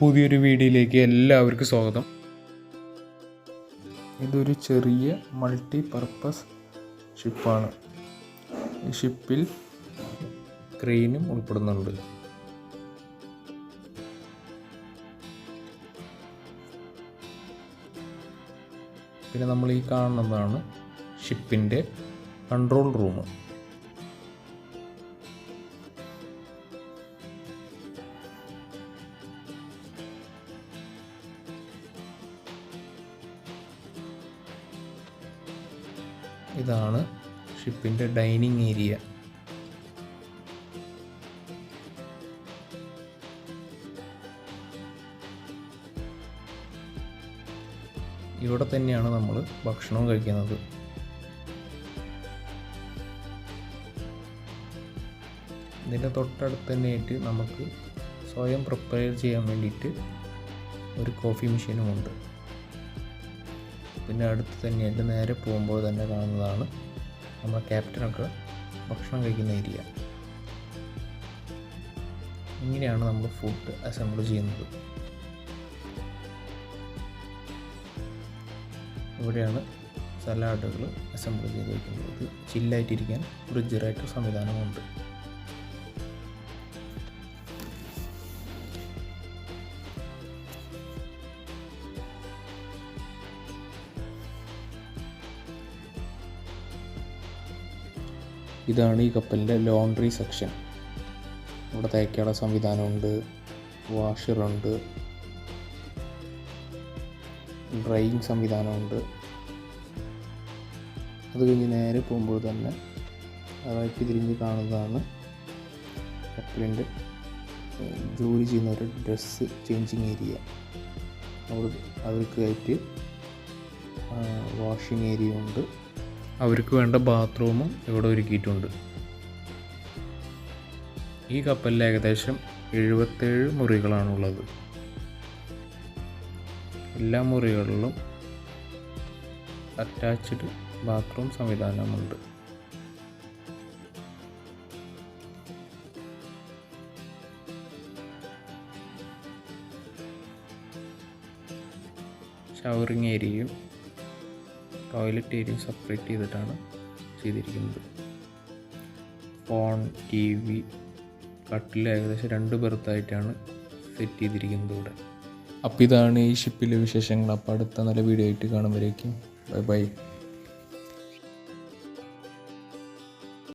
പുതിയൊരു വീഡിയോയിലേക്ക് എല്ലാവർക്കും സ്വാഗതം. ഇതൊരു ചെറിയ മൾട്ടി പർപ്പസ് ഷിപ്പാണ്. ഈ ഷിപ്പിൽ ക്രെയിനും ഉൾപ്പെടുന്നുണ്ട്. പിന്നെ നമ്മൾ ഈ കാണുന്നതാണ് ഷിപ്പിൻ്റെ കൺട്രോൾ റൂം. ഇതാണ് ഷിപ്പിൻ്റെ ഡൈനിങ് ഏരിയ. ഇവിടെ തന്നെയാണ് നമ്മൾ ഭക്ഷണം കഴിക്കുന്നത്. ഇതിൻ്റെ തൊട്ടടുത്ത് തന്നെയായിട്ട് നമുക്ക് സ്വയം പ്രിപ്പയർ ചെയ്യാൻ വേണ്ടിയിട്ട് ഒരു കോഫി മെഷീനുമുണ്ട്. പിന്നെ അടുത്ത് തന്നെയായിട്ട് നേരെ പോകുമ്പോൾ തന്നെ കാണുന്നതാണ് നമ്മുടെ ക്യാപ്റ്റനൊക്കെ ഭക്ഷണം കഴിക്കുന്ന ഏരിയ. ഇങ്ങനെയാണ് നമ്മൾ ഫുഡ് അസംബിൾ ചെയ്യുന്നത്. ഇവിടെയാണ് സലാഡുകൾ അസംബിൾ ചെയ്ത് വയ്ക്കുന്നത്. ഇത് ചില്ലായിട്ടിരിക്കാൻ ഫ്രിഡ്ജറേറ്റർ സംവിധാനമുണ്ട്. ഇതാണ് ഈ കപ്പലിൻ്റെ ലോണ്ട്രി സെക്ഷൻ. ഇവിടെ തേക്കാനുള്ള സംവിധാനമുണ്ട്, വാഷറുണ്ട്, ഡ്രൈയിങ് സംവിധാനമുണ്ട്. അത് കഴിഞ്ഞ് നേരെ പോകുമ്പോൾ തന്നെ റൈറ്റ് തിരിഞ്ഞ് കാണുന്നതാണ് കപ്പലിൻ്റെ ജോലി ചെയ്യുന്നവരുടെ ഡ്രസ്സ് ചേഞ്ചിങ് ഏരിയ. അവർക്കായിട്ട് വാഷിംഗ് ഏരിയ ഉണ്ട്. അവർക്ക് വേണ്ട ബാത്റൂമും ഇവിടെ ഒരുക്കിയിട്ടുണ്ട്. ഈ കപ്പലിൽ ഏകദേശം 77 മുറികളാണുള്ളത്. എല്ലാ മുറികളിലും അറ്റാച്ച്ഡ് ബാത്റൂം സംവിധാനമുണ്ട്. ഷവറിങ് ഏരിയയും ടോയ്ലറ്റ് ഏരിയയും സെപ്പറേറ്റ് ചെയ്തിട്ടാണ് ചെയ്തിരിക്കുന്നത്. ഫോൺ, TV, കട്ടിൽ ഏകദേശം 2 ബെർത്തായിട്ടാണ് സെറ്റ് ചെയ്തിരിക്കുന്നത് ഇവിടെ. അപ്പോൾ ഇതാണ് ഈ ഷിപ്പിലെ വിശേഷങ്ങൾ. അപ്പോൾ അടുത്ത നല്ല വീഡിയോ ആയിട്ട് കാണുമ്പോഴേക്കും ബൈ ബൈ.